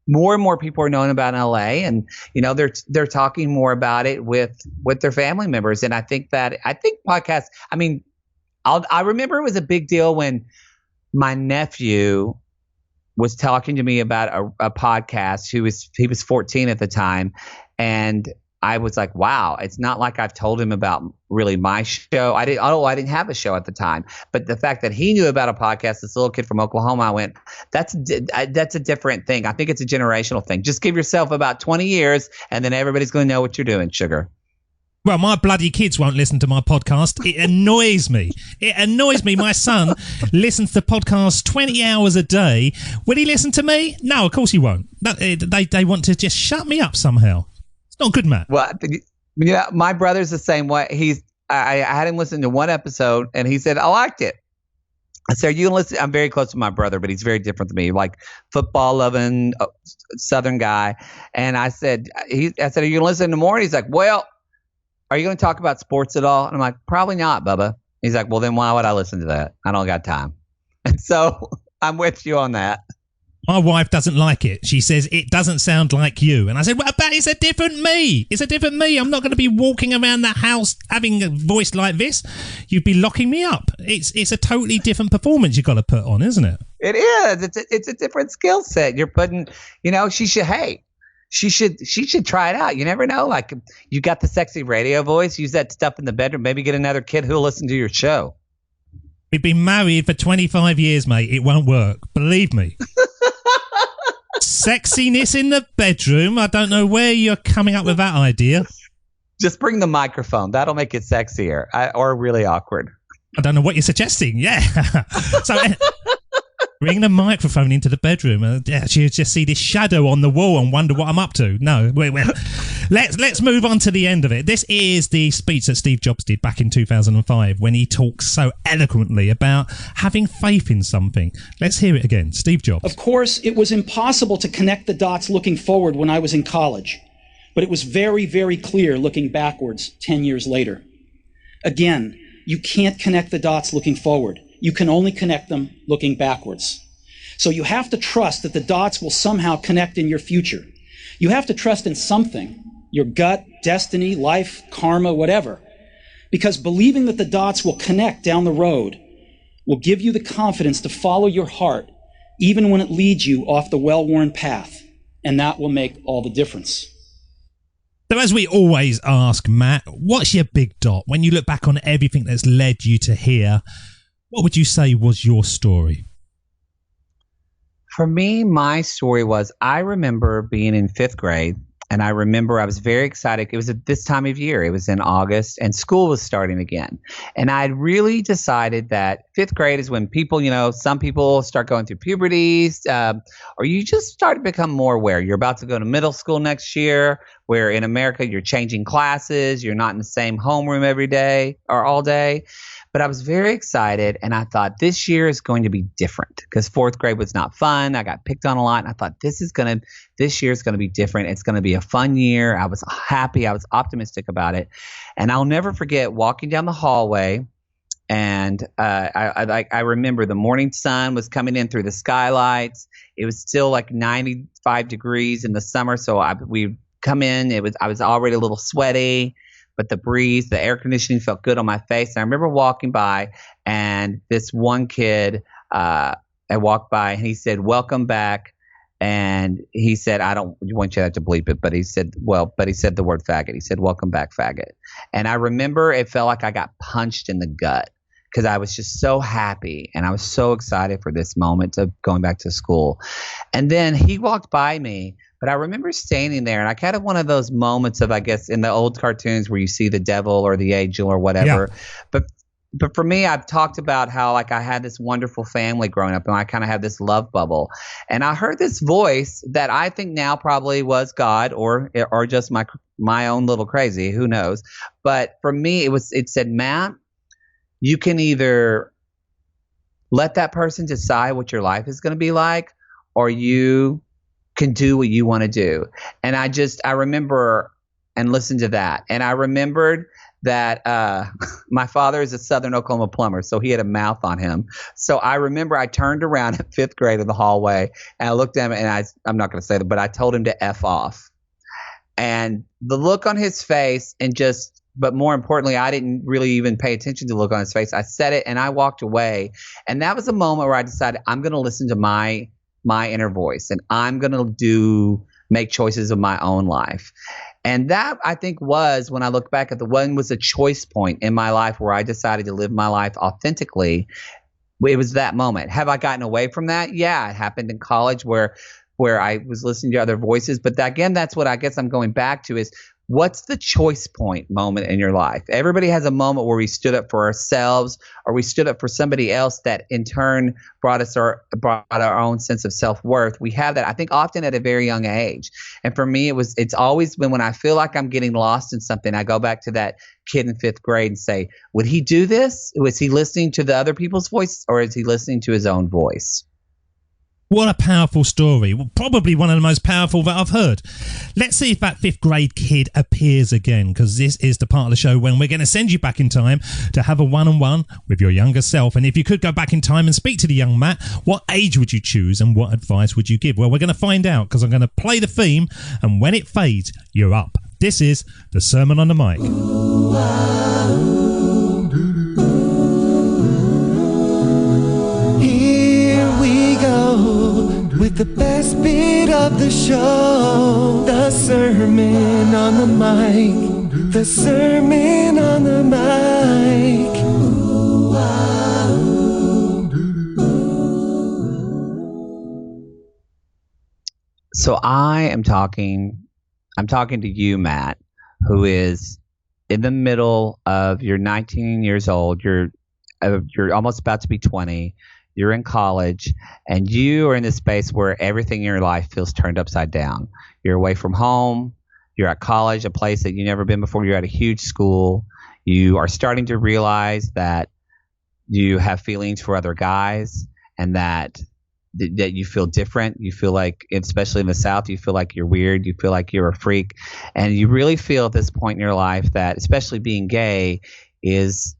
Speaker 3: more and more people are knowing about LA, and they're talking more about it with their family members. And I think podcasts. I mean, I remember it was a big deal when my nephew was talking to me about a podcast. He was 14 at the time, and I was like, wow, it's not like I've told him about really my show. I didn't have a show at the time, but the fact that he knew about a podcast, this little kid from Oklahoma, I went, that's a different thing. I think it's a generational thing. Just give yourself about 20 years and then everybody's going to know what you're doing, sugar.
Speaker 2: Well, my bloody kids won't listen to my podcast. It annoys me. My son listens to podcasts 20 hours a day. Will he listen to me? No, of course he won't. They want to just shut me up somehow. Not good, Matt.
Speaker 3: Well, my brother's the same way. I had him listen to one episode, and he said, I liked it. I said, you can listen. I'm very close to my brother, but he's very different than me, like football-loving Southern guy. And I said, are you going to listen to more? And he's like, well, are you going to talk about sports at all? And I'm like, probably not, Bubba. He's like, well, then why would I listen to that? I don't got time. And so I'm with you on that.
Speaker 2: My wife doesn't like it. She says it doesn't sound like you. And I said, well, but it's a different me. It's a different me. I'm not going to be walking around the house having a voice like this. You'd be locking me up. It's a totally different performance you've got to put on, isn't it?
Speaker 3: It is. It's a different skill set. You're putting, she should try it out. You never know. Like, you got the sexy radio voice. Use that stuff in the bedroom. Maybe get another kid who'll listen to your show.
Speaker 2: We've been married for 25 years, mate. It won't work. Believe me. Sexiness in the bedroom. I don't know where you're coming up with that idea.
Speaker 3: Just bring the microphone. That'll make it sexier or really awkward.
Speaker 2: I don't know what you're suggesting. Yeah. So bring the microphone into the bedroom. You just see this shadow on the wall and wonder what I'm up to. No, wait. Let's move on to the end of it. This is the speech that Steve Jobs did back in 2005 when he talks so eloquently about having faith in something. Let's hear it again. Steve Jobs.
Speaker 6: Of course, it was impossible to connect the dots looking forward when I was in college, but it was very, very clear looking backwards 10 years later. Again, you can't connect the dots looking forward. You can only connect them looking backwards. So you have to trust that the dots will somehow connect in your future. You have to trust in something, your gut, destiny, life, karma, whatever, because believing that the dots will connect down the road will give you the confidence to follow your heart, even when it leads you off the well-worn path, and that will make all the difference.
Speaker 2: So as we always ask, Matt, what's your big dot? When you look back on everything that's led you to here, what would you say was your story?
Speaker 3: For me, my story was, I remember being in 5th grade, and I remember I was very excited. It was at this time of year. It was in August, and school was starting again. And I really decided that 5th grade is when people, some people start going through puberty, or you just start to become more aware. You're about to go to middle school next year, where in America, you're changing classes. You're not in the same homeroom every day or all day. But I was very excited, and I thought this year is going to be different because 4th grade was not fun. I got picked on a lot, and I thought this year is going to be different. It's going to be a fun year. I was happy. I was optimistic about it. And I'll never forget walking down the hallway, and I remember the morning sun was coming in through the skylights. It was still like 95 degrees in the summer, so we come in. I was already a little sweaty. But the breeze, the air conditioning felt good on my face. And I remember walking by, and this one kid, I walked by, and he said, "Welcome back." And he said, "I don't want you to bleep it," but he said the word faggot. He said, "Welcome back, faggot." And I remember it felt like I got punched in the gut because I was just so happy, and I was so excited for this moment of going back to school. And then he walked by me. But I remember standing there, and I kind of one of those moments of, I guess, in the old cartoons where you see the devil or the angel or whatever. Yeah. But for me, I've talked about how I had this wonderful family growing up, and I kind of have this love bubble. And I heard this voice that I think now probably was God or just my own little crazy, who knows. But for me, it said, "Matt, you can either let that person decide what your life is going to be like, or you can do what you want to do." And I remember and listened to that. And I remembered that my father is a Southern Oklahoma plumber, so he had a mouth on him. So I remember I turned around at 5th grade in the hallway, and I looked at him, and I'm not going to say that, but I told him to F off. And the look on his face, but more importantly, I didn't really even pay attention to the look on his face. I said it, and I walked away. And that was a moment where I decided I'm going to listen to my inner voice, and I'm going to make choices of my own life. And that, I think, was, when I look back at was a choice point in my life where I decided to live my life authentically. It was that moment. Have I gotten away from that? Yeah, it happened in college where I was listening to other voices. But again, that's what I guess I'm going back to is, what's the choice point moment in your life? Everybody has a moment where we stood up for ourselves, or we stood up for somebody else that in turn brought our own sense of self-worth. We have that, I think, often at a very young age. And for me, it's always been when I feel like I'm getting lost in something, I go back to that kid in 5th grade and say, would he do this? Was he listening to the other people's voices, or is he listening to his own voice?
Speaker 2: What a powerful story. Well, probably one of the most powerful that I've heard. Let's see if that 5th grade kid appears again, because this is the part of the show when we're going to send you back in time to have a one-on-one with your younger self. And if you could go back in time and speak to the young Matt, what age would you choose and what advice would you give? Well, we're going to find out, because I'm going to play the theme, and when it fades, you're up. This is the Sermon on the Mic.
Speaker 7: Here we go with the best bit of the show, the Sermon on the Mic, the Sermon on the Mic.
Speaker 3: So I'm talking to you, Matt, who is in the middle of, you're 19 years old, you're almost about to be 20, you're in college, and you are in this space where everything in your life feels turned upside down. You're away from home, you're at college, a place that you've never been before, you're at a huge school, you are starting to realize that you have feelings for other guys, and that you feel different. You feel like, especially in the South, you feel like you're weird. You feel like you're a freak. And you really feel at this point in your life that, especially being gay, is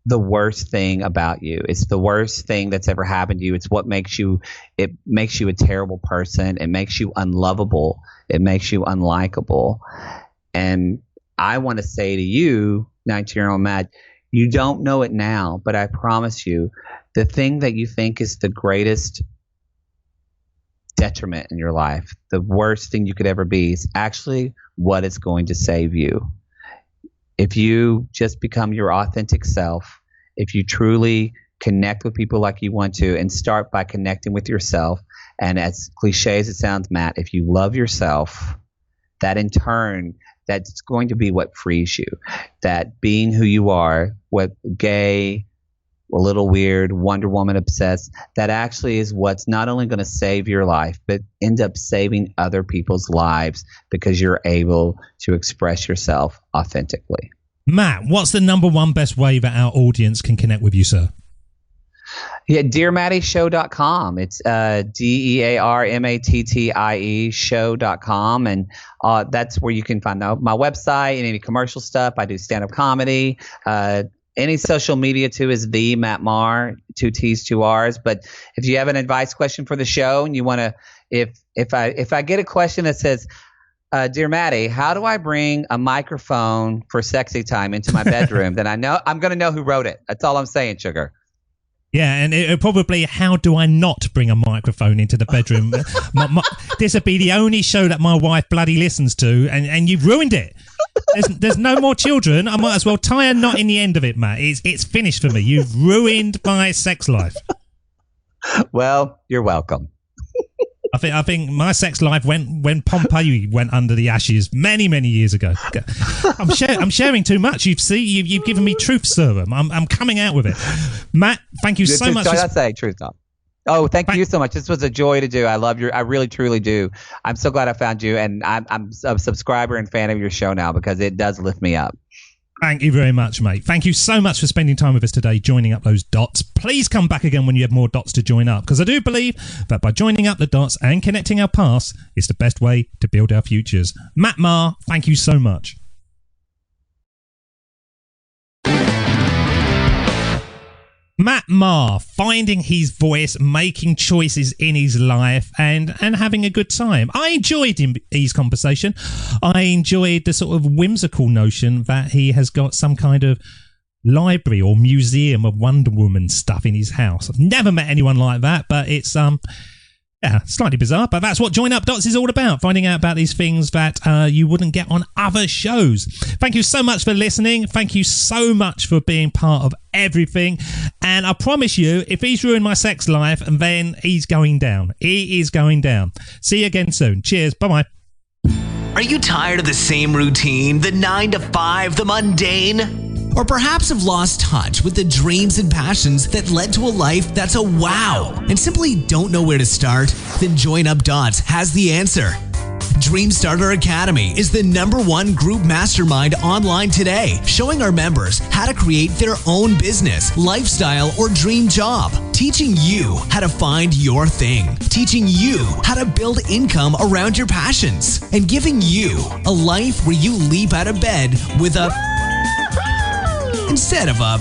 Speaker 3: the worst thing about you. It's the worst thing that's ever happened to you. It's what makes you a terrible person. It makes you unlovable. It makes you unlikable. And I want to say to you, 19-year-old Matt, you don't know it now, but I promise you, the thing that you think is the greatest detriment in your life, the worst thing you could ever be, is actually what is going to save you. If you just become your authentic self, if you truly connect with people like you want to, and start by connecting with yourself, and as cliche as it sounds, Matt, if you love yourself, that in turn, that's going to be what frees you. That being who you are, what gay, a little weird, Wonder Woman obsessed, that actually is what's not only going to save your life, but end up saving other people's lives, because you're able to express yourself authentically.
Speaker 2: Matt, what's the number one best way that our audience can connect with you, sir?
Speaker 3: Yeah, DearMattieShow.com. It's DearMattie show.com. And that's where you can find my website and any commercial stuff. I do stand-up comedy. Any social media too is the Matt Marr, 2 T's, 2 R's. But if you have an advice question for the show and you want to, if I get a question that says, Dear Mattie, how do I bring a microphone for sexy time into my bedroom? Then I'm going to know who wrote it. That's all I'm saying, sugar.
Speaker 2: Yeah, and it probably, how do I not bring a microphone into the bedroom? This would be the only show that my wife bloody listens to, and you've ruined it. There's no more children. I might as well tie a knot in the end of it, Matt. It's finished for me. You've ruined my sex life.
Speaker 3: Well, you're welcome.
Speaker 2: I think my sex life went when Pompeii went under the ashes many years ago. I'm sharing too much. You've given me truth serum. I'm coming out with it. Matt, thank you so much.
Speaker 3: Don't say truth talk. Oh, thank you so much. This was a joy to do. I really truly do. I'm so glad I found you, and I'm a subscriber and fan of your show now, because it does lift me up.
Speaker 2: Thank you very much, mate. Thank you so much for spending time with us today, joining up those dots. Please come back again when you have more dots to join up, because I do believe that by joining up the dots and connecting our past is the best way to build our futures. Matt Marr, thank you so much. Matt Marr, finding his voice, making choices in his life, and having a good time. I enjoyed his conversation. I enjoyed the sort of whimsical notion that he has got some kind of library or museum of Wonder Woman stuff in his house. I've never met anyone like that, but it's slightly bizarre, but that's what Join Up Dots is all about, finding out about these things that you wouldn't get on other shows. Thank you so much for listening. Thank you so much for being part of everything. And I promise you, if he's ruined my sex life, and then he's going down. He is going down. See you again soon. Cheers. Bye-bye.
Speaker 1: Are you tired of the same routine, the 9 to 5, the mundane? Or perhaps have lost touch with the dreams and passions that led to a life that's a wow, and simply don't know where to start? Then Join Up Dots has the answer. Dream Starter Academy is the #1 group mastermind online today, showing our members how to create their own business, lifestyle, or dream job.
Speaker 8: teaching you how to find your thing, teaching you how to build income around your passions, and giving you a life where you leap out of bed with a instead of a.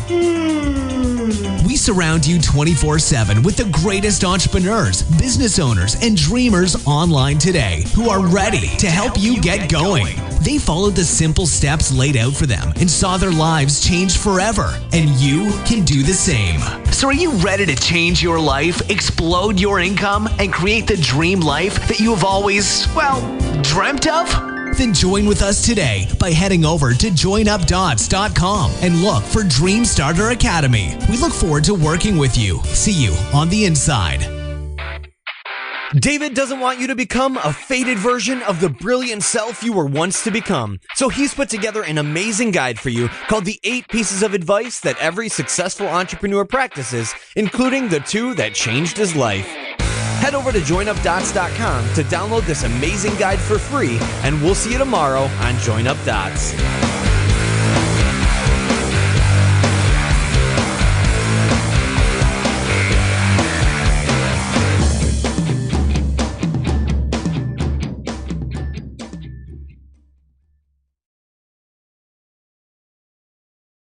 Speaker 8: We surround you 24/7 with the greatest entrepreneurs, business owners, and dreamers online today who are ready to help you get going. They followed the simple steps laid out for them and saw their lives change forever, and you can do the same. So are you ready to change your life, explode your income, and create the dream life that you have always, dreamt of? Then join with us today by heading over to joinupdots.com and look for Dream Starter Academy. We look forward to working with you. See you on the inside.
Speaker 1: David doesn't want you to become a faded version of the brilliant self you were once to become. So he's put together an amazing guide for you called the 8 Pieces of Advice that every successful entrepreneur practices, including the 2 that changed his life. Head over to joinupdots.com to download this amazing guide for free, and we'll see you tomorrow on Join Up Dots.